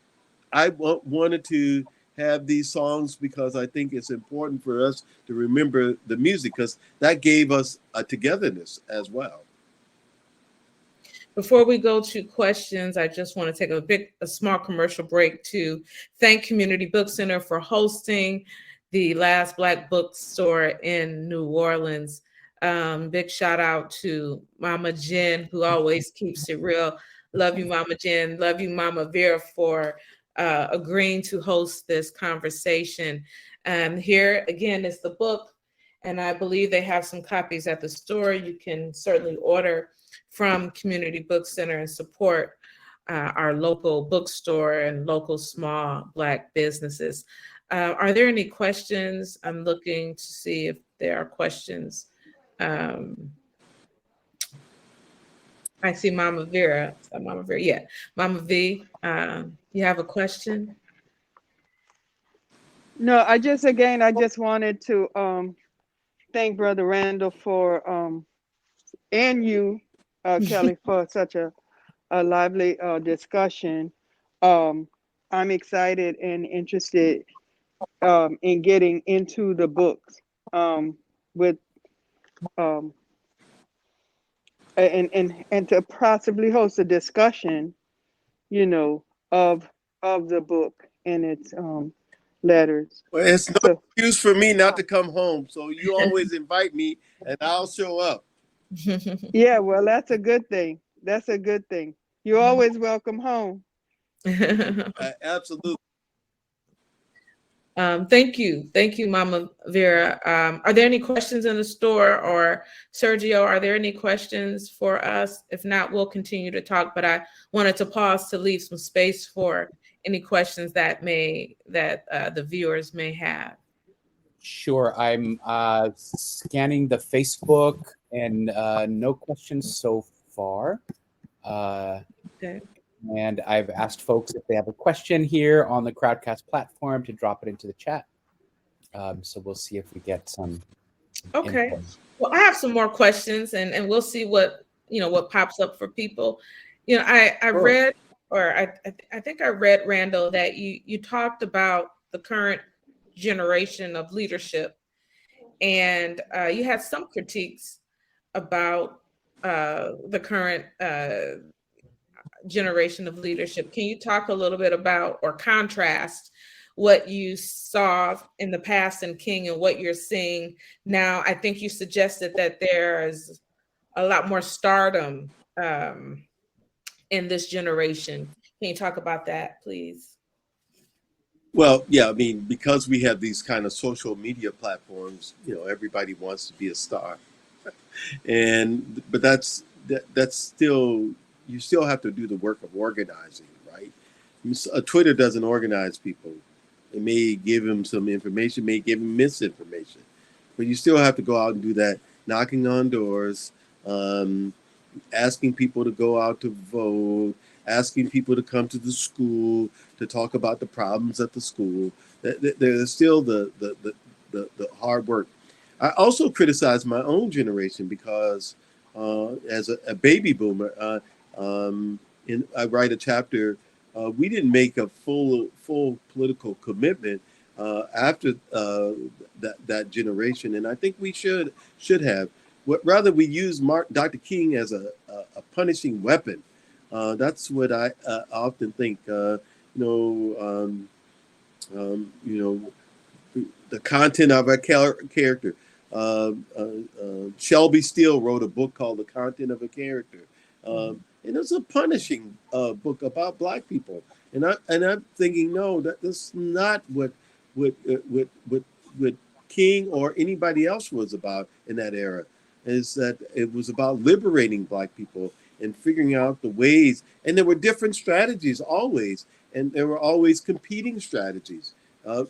I wanted to have these songs because I think it's important for us to remember the music, because that gave us a togetherness as well. Before we go to questions, I just want to take a small commercial break to thank Community Book Center for hosting the last Black bookstore in New Orleans. Big shout out to Mama Jen, who always keeps it real. Love you, Mama Jen. Love you, Mama Vera, for agreeing to host this conversation. Here again is the book, and I believe they have some copies at the store. You can certainly order from Community Book Center and support our local bookstore and local small Black businesses. Are there any questions? I'm looking to see if there are questions. I see Mama Vera. Yeah. Mama V, you have a question? No, I just wanted to thank Brother Randall for and you, Kelly, for such a lively discussion. I'm excited and interested in getting into the books with and to possibly host a discussion, you know, of the book and its letters. Well, it's no So excuse for me not to come home. So you always invite me, and I'll show up. yeah, well, that's a good thing. That's a good thing. You're always welcome home. Absolutely. Thank you, Mama Vera. Are there any questions in the store, or Sergio, are there any questions for us? If not, we'll continue to talk, but I wanted to pause to leave some space for any questions that the viewers may have. Sure. I'm scanning the Facebook, and no questions so far. Okay. And I've asked folks if they have a question here on the Crowdcast platform to drop it into the chat. So we'll see if we get some. Okay. input. Well, I have some more questions, and we'll see what pops up for people. I Sure. read, or I think I read, Randall, that you talked about the current generation of leadership, and you had some critiques about the current generation of leadership. Can you talk a little bit about, or contrast, what you saw in the past in King and what you're seeing now? I think you suggested that there is a lot more stardom in this generation. Can you talk about that, please? Well, yeah, I mean, because we have these kind of social media platforms, everybody wants to be a star, but that's still, you still have to do the work of organizing, right? Twitter doesn't organize people. It may give them some information, may give them misinformation, but you still have to go out and do that, knocking on doors, asking people to go out to vote, asking people to come to the school to talk about the problems at the school. There's still the hard work. I also criticize my own generation because as a baby boomer, I write a chapter. We didn't make a full political commitment after that generation, and I think we should have. rather we use Dr. King as a punishing weapon. That's what I often think. You know, the content of a character. Shelby Steele wrote a book called The Content of a Character, and it's a punishing book about Black people. And I'm thinking, no, that's not what King or anybody else was about in that era. Is that it was about liberating Black people and figuring out the ways, and there were different strategies always, and there were always competing strategies.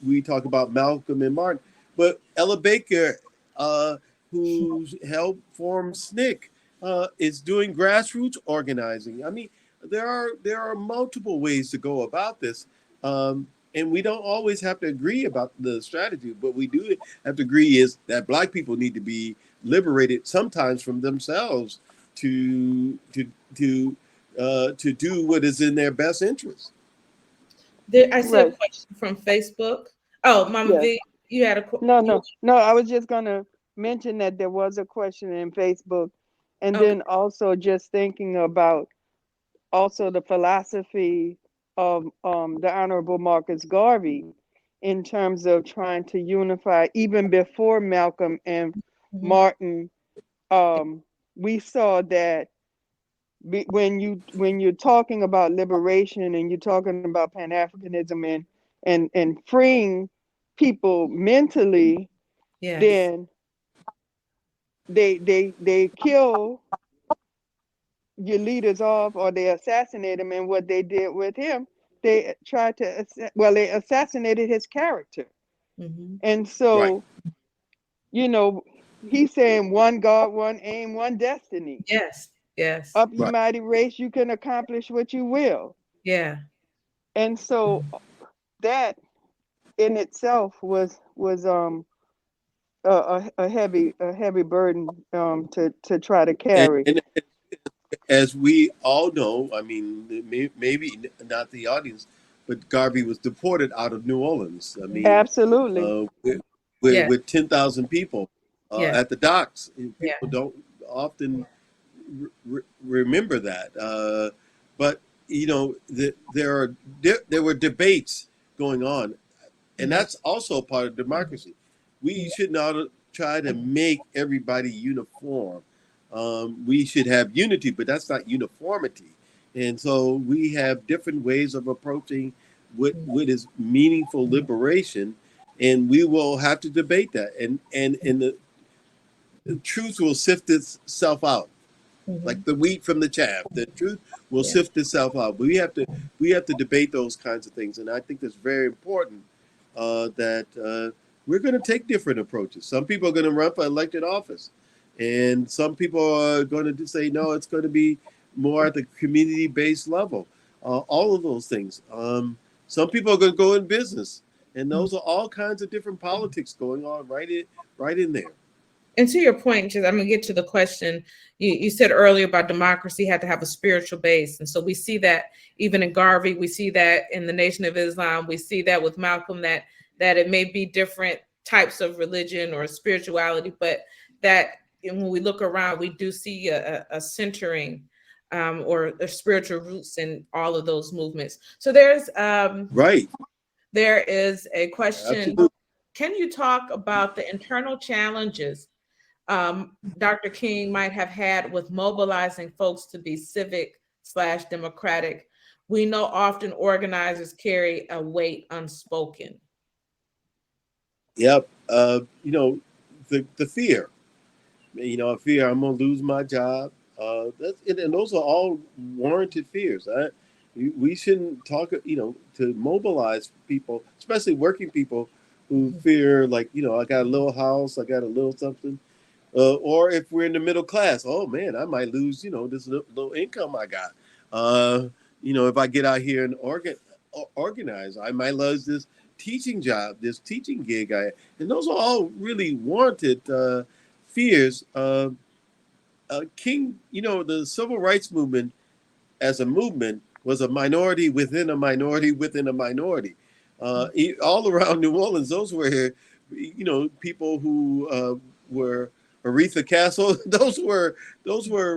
We talk about Malcolm and Martin, but Ella Baker, who helped form SNCC, is doing grassroots organizing. I mean, there are multiple ways to go about this, and we don't always have to agree about the strategy. But we do have to agree is that Black people need to be liberated sometimes from themselves to do what is in their best interest. I see a question from Facebook. Oh, Mama V, you had a question. No. I was just gonna mention that there was a question in Facebook, and then also just thinking about also the philosophy of the Honorable Marcus Garvey in terms of trying to unify. Even before Malcolm and Martin, we saw that when you're talking about liberation and you're talking about Pan-Africanism and freeing people mentally, then they kill your leaders off, or they assassinate him. And what they did with him, they tried to they assassinated his character. And so you know, he's saying one God, one aim, one destiny. Yes. Up ye mighty race, you can accomplish what you will. Yeah. And so that in itself was a heavy burden to try to carry. And as we all know, I mean, maybe not the audience, but Garvey was deported out of New Orleans. I mean, absolutely, with 10,000 people at the docks. People don't often remember that, but you know, there were debates going on, and that's also part of democracy. We should not try to make everybody uniform. We should have unity, but that's not uniformity. And so we have different ways of approaching what is meaningful liberation, and we will have to debate that. And the truth will sift itself out, like the wheat from the chaff. The truth will sift itself out. But we have to debate those kinds of things, and I think it's very important that we're going to take different approaches. Some people are going to run for elected office, and some people are going to say no. It's going to be more at the community-based level. All of those things. Some people are going to go in business, and those are all kinds of different politics going on right in there. And to your point, just I'm going to get to the question. You said earlier about democracy had to have a spiritual base. And so we see that even in Garvey, we see that in the Nation of Islam, we see that with Malcolm, that it may be different types of religion or spirituality, but that when we look around, we do see a centering or a spiritual roots in all of those movements. So there's there is a question. Absolutely. Can you talk about the internal challenges Dr. King might have had with mobilizing folks to be civic/democratic? We know often organizers carry a weight unspoken. Yep. You know, the fear. You know, fear I'm going to lose my job. That's it, and those are all warranted fears. We shouldn't talk, you know, to mobilize people, especially working people who fear, like, you know, I got a little house, I got a little something. Or if we're in the middle class, oh man, I might lose, you know, this little income I got. You know, if I get out here and organize, I might lose this teaching job, this teaching gig and those are all really warranted fears. King, you know, the civil rights movement as a movement was a minority within a minority within a minority. All around New Orleans, those were, you know, people who were Aretha Castle. Those were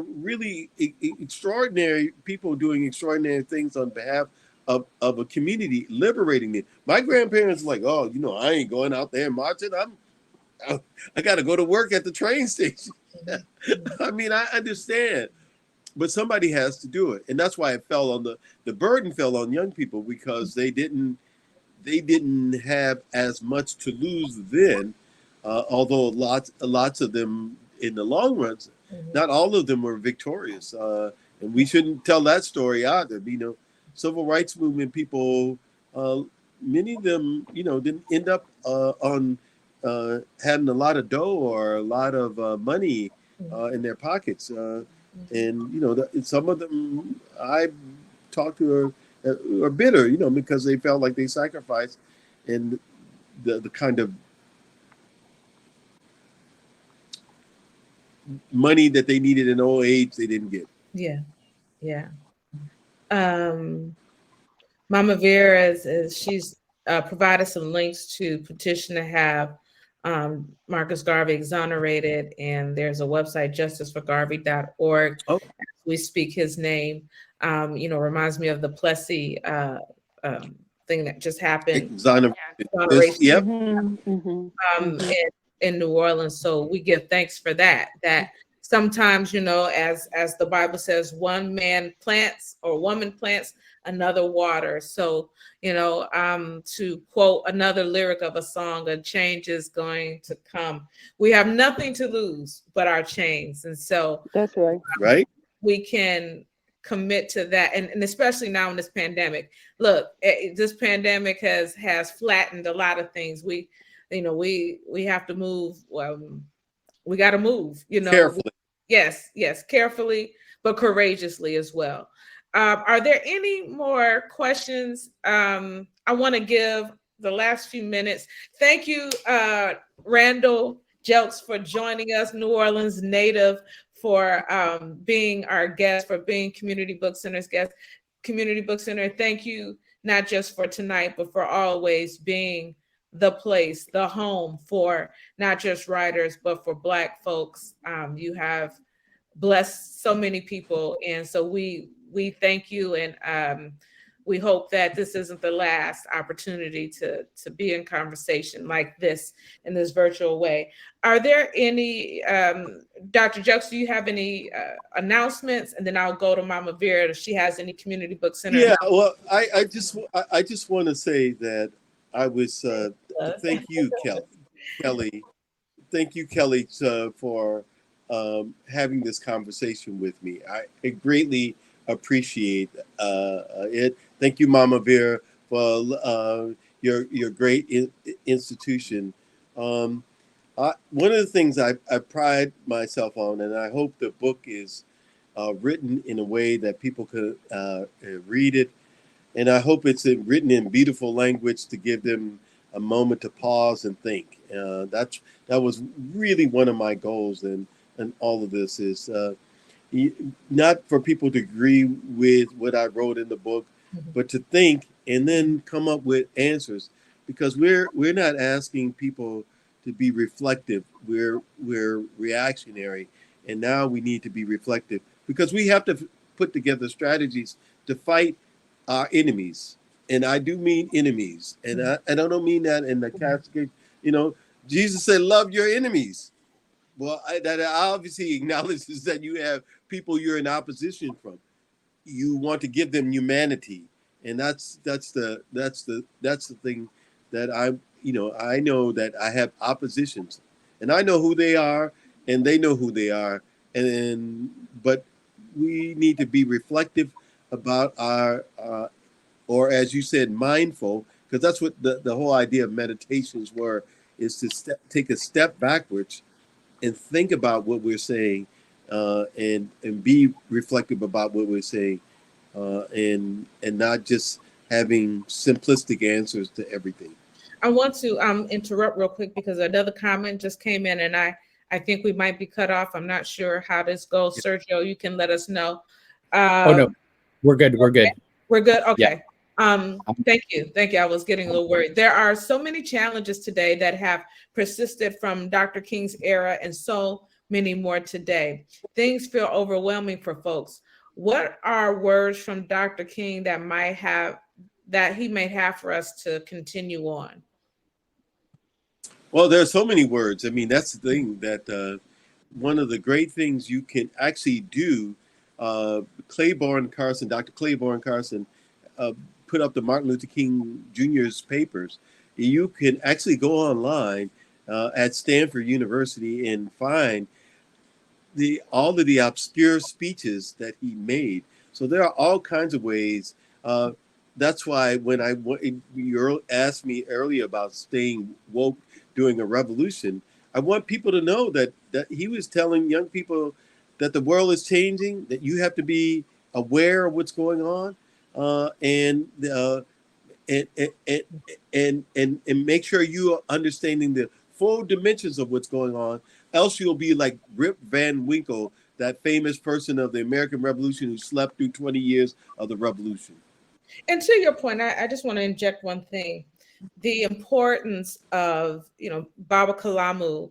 really extraordinary people doing extraordinary things on behalf of a community, liberating it. My grandparents were like, oh, I ain't going out there marching. I got to go to work at the train station. I mean, I understand, but somebody has to do it, and that's why it fell on the burden fell on young people, because they didn't have as much to lose then. Although lots of them in the long run, not all of them were victorious, and we shouldn't tell that story either. Civil rights movement people, many of them, didn't end up on having a lot of dough or a lot of money in their pockets, and some of them I talked to are bitter, because they felt like they sacrificed, and the kind of money that they needed in old age they didn't get. Yeah. Mama Vera is she's provided some links to petition to have Marcus Garvey exonerated, and there's a website, justiceforgarvey.org. Oh. As we speak his name, reminds me of the Plessy thing that just happened. Exoneration. Yep. In New Orleans. So we give thanks for that. That sometimes, as the Bible says, one man plants or woman plants, another water. So, to quote another lyric of a song, a change is going to come. We have nothing to lose but our chains. And so that's right. Right. We can commit to that. And especially now in this pandemic, look, this pandemic has flattened a lot of things. We have to move. We got to move, Carefully. Yes, carefully, but courageously as well. Are there any more questions? I want to give the last few minutes. Thank you, Randall Jelks, for joining us, New Orleans native, for being our guest, for being Community Book Center's guest. Community Book Center, thank you, not just for tonight, but for always being the place, the home for not just writers, but for Black folks. You have blessed so many people. And so we thank you, and we hope that this isn't the last opportunity to be in conversation like this in this virtual way. Are there any, Dr. Jelks, do you have any announcements? And then I'll go to Mama Vera if she has any Community Book Center. Yeah, well, I just want to say that I was thank you, Kelly. Thank you, Kelly, for having this conversation with me. I greatly appreciate it. Thank you, Mama Vera, for your great institution. One of the things I pride myself on, and I hope the book is written in a way that people could read it, and I hope it's written in beautiful language to give them a moment to pause and think. That was really one of my goals, and all of this is not for people to agree with what I wrote in the book, but to think and then come up with answers, because we're not asking people to be reflective. We're reactionary, and now we need to be reflective, because we have to put together strategies to fight our enemies. And I do mean enemies, and I don't mean that in the cascade. Jesus said, "Love your enemies." Well, that obviously acknowledges that you have people you're in opposition from. You want to give them humanity, and that's the thing that I know that I have oppositions, and I know who they are, and they know who they are, but we need to be reflective about our, or as you said, mindful, because that's what the whole idea of meditations is to take a step backwards and think about what we're saying, and be reflective about what we're saying, and not just having simplistic answers to everything. I want to interrupt real quick, because another comment just came in, and I think we might be cut off. I'm not sure how this goes. Sergio, you can let us know. Oh no, we're good. We're good. We're good. Okay. Yeah. Thank you. I was getting a little worried. There are so many challenges today that have persisted from Dr. King's era, and so many more today. Things feel overwhelming for folks. What are words from Dr. King that he may have for us to continue on? Well, there are so many words. I mean, that's the thing that one of the great things you can actually do. Claiborne Carson, Dr. Claiborne Carson, uh, put up the Martin Luther King Jr.'s papers. You can actually go online at Stanford University and find all of the obscure speeches that he made. So there are all kinds of ways. That's why when you asked me earlier about staying woke during a revolution, I want people to know that he was telling young people that the world is changing, that you have to be aware of what's going on, and and make sure you are understanding the full dimensions of what's going on. Else you'll be like Rip Van Winkle, that famous person of the American Revolution who slept through 20 years of the revolution. And to your point, I just want to inject one thing. The importance of, Baba Kalamu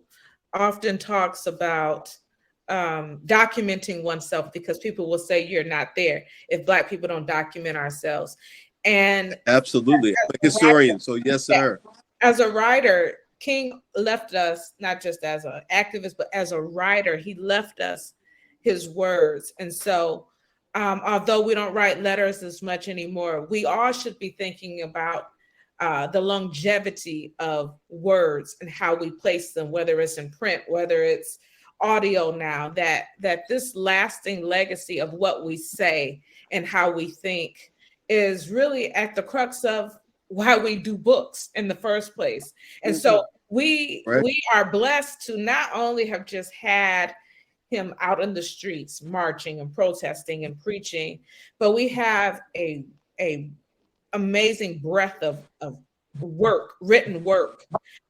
often talks about documenting oneself, because people will say you're not there if Black people don't document ourselves. And absolutely, I'm a historian, so yes, sir. As a writer, King left us, not just as an activist, but as a writer, he left us his words. And so, although we don't write letters as much anymore, we all should be thinking about the longevity of words and how we place them, whether it's in print, whether it's audio now, that this lasting legacy of what we say and how we think is really at the crux of why we do books in the first place. And so we are blessed to not only have just had him out in the streets marching and protesting and preaching, but we have a amazing breadth of work, written work,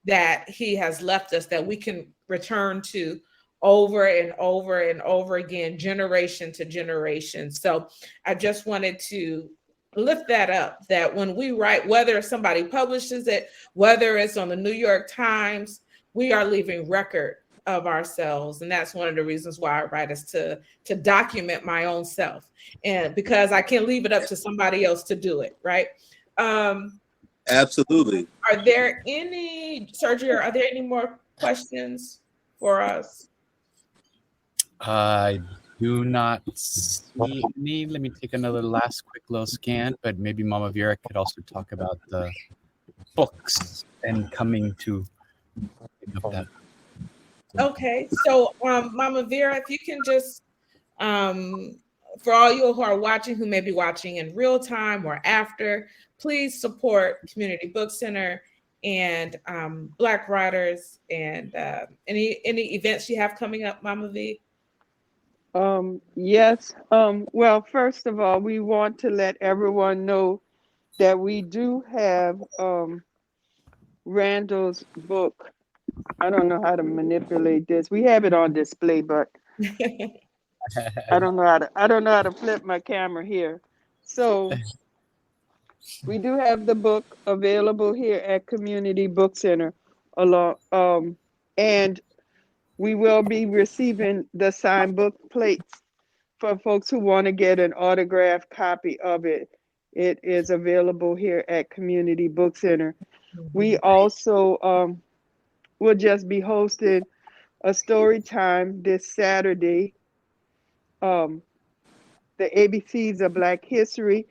that he has left us, that we can return to over and over and over again, generation to generation. So I just wanted to lift that up, that when we write, whether somebody publishes it, whether it's on the New York Times, we are leaving record of ourselves. And that's one of the reasons why I write, is to document my own self, and because I can't leave it up to somebody else to do it, right? Absolutely. Are there any, Sergio, are there any more questions for us? I do not see any. Let me take another last quick little scan, but maybe Mama Vera could also talk about the books and coming to that. Okay, so Mama Vera, if you can just, for all you who are watching, who may be watching in real time or after, please support Community Book Center and Black writers, and any events you have coming up, Mama V. Yes. Well, first of all, we want to let everyone know that we do have Randall's book. I don't know how to manipulate this. We have it on display, but I don't know how to flip my camera here. So we do have the book available here at Community Book Center, and we will be receiving the signed book plates for folks who want to get an autographed copy of it. It is available here at Community Book Center. We also will just be hosting a story time this Saturday, the ABCs of Black History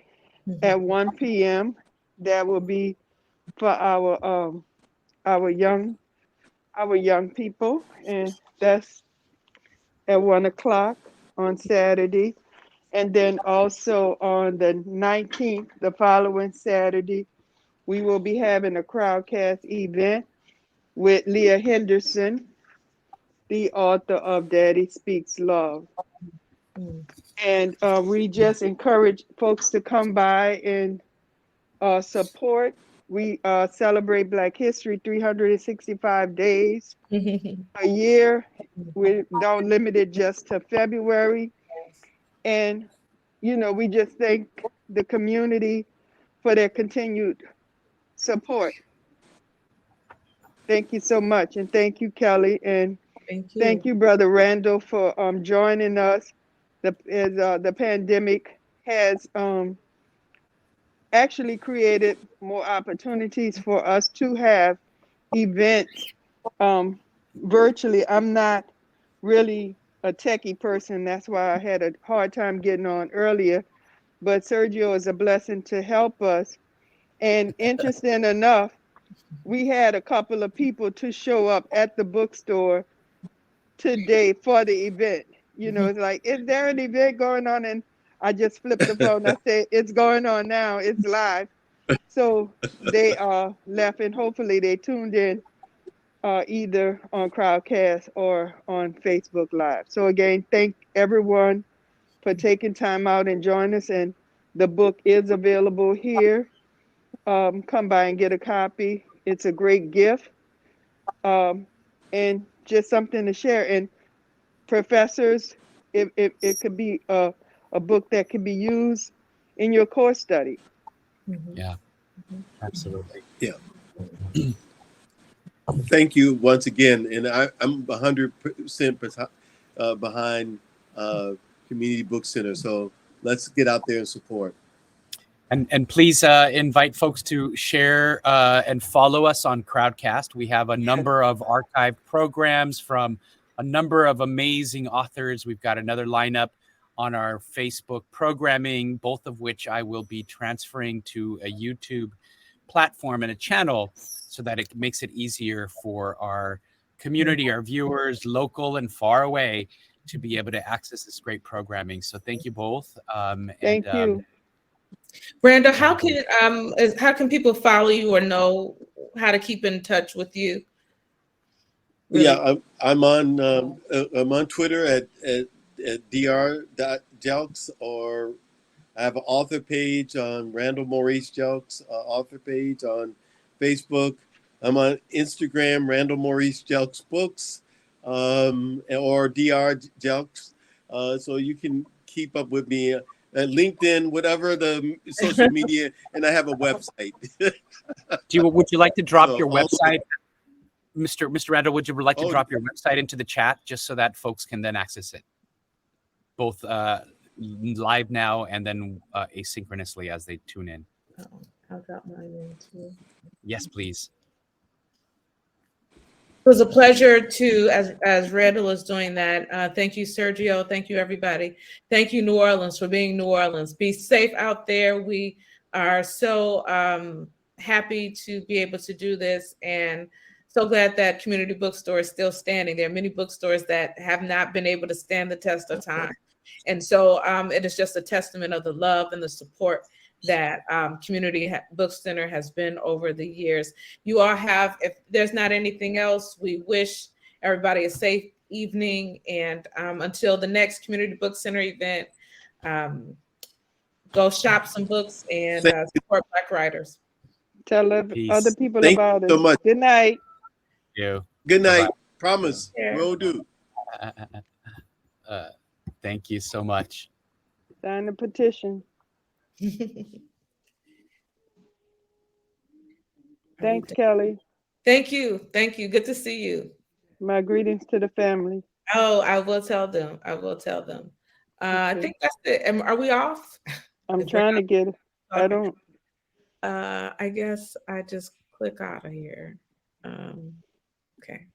at 1 p.m. That will be for our young people, and that's at 1 o'clock on Saturday. And then also on the 19th, the following Saturday, we will be having a crowdcast event with Leah Henderson, the author of Daddy Speaks Love. And we just encourage folks to come by and support. We celebrate Black History 365 days a year. We don't limit it just to February. And, we just thank the community for their continued support. Thank you so much. And thank you, Kelly. And Thank you. Thank you, Brother Randall, for joining us. The pandemic has actually created more opportunities for us to have events virtually. I'm not really a techie person. That's why I had a hard time getting on earlier. But Sergio is a blessing to help us. And interesting enough, we had a couple of people to show up at the bookstore today for the event. You know, it's like, is there an event going on? And I just flipped the phone. I said, it's going on now. It's live. So they left, and hopefully they tuned in either on Crowdcast or on Facebook Live. So again, thank everyone for taking time out and joining us. And the book is available here. Come by and get a copy. It's a great gift, and just something to share. And professors, it could be a book that could be used in your course study. Yeah, absolutely. Yeah. Thank you once again, and I'm 100% behind Community Book Center. So let's get out there and support. And please invite folks to share and follow us on Crowdcast. We have a number of archived programs from a number of amazing authors. We've got another lineup on our Facebook programming, both of which I will be transferring to a YouTube platform and a channel so that it makes it easier for our community, our viewers, local and far away, to be able to access this great programming. So thank you both. Thank you. Randall, how can people follow you or know how to keep in touch with you? Really? Yeah, I'm on Twitter at dr.jelks, or I have an author page on Randall Maurice Jelks author page on Facebook. I'm on Instagram, Randall Maurice Jelks Books, or Dr. Jelks. So you can keep up with me. LinkedIn, whatever the social media, and I have a website. Would you like to drop your website, Mr. Randall? Would you like to drop your website into the chat just so that folks can then access it, both live now and then asynchronously as they tune in? I'll drop mine in too. Yes, please. It was a pleasure to, as Randall is doing that. Thank you, Sergio. Thank you, everybody. Thank you, New Orleans, for being New Orleans. Be safe out there. We are so happy to be able to do this, and so glad that Community Bookstore is still standing. There are many bookstores that have not been able to stand the test of time. And so it is just a testament of the love and the support that Community Book Center has been over the years. You all have, if there's not anything else, we wish everybody a safe evening. And until the next Community Book Center event, go shop some books and support Black writers. Tell other people about it. Thank you so much. Good night. Good night. Bye-bye. Promise. Will do. Thank you so much. Sign the petition. Thanks, Kelly. Thank you. Thank you. Good to see you. My greetings to the family. Oh, I will tell them. I will tell them. Okay. I think that's it. Are we off? I'm trying to get it. I don't. I guess I just click out of here. Okay.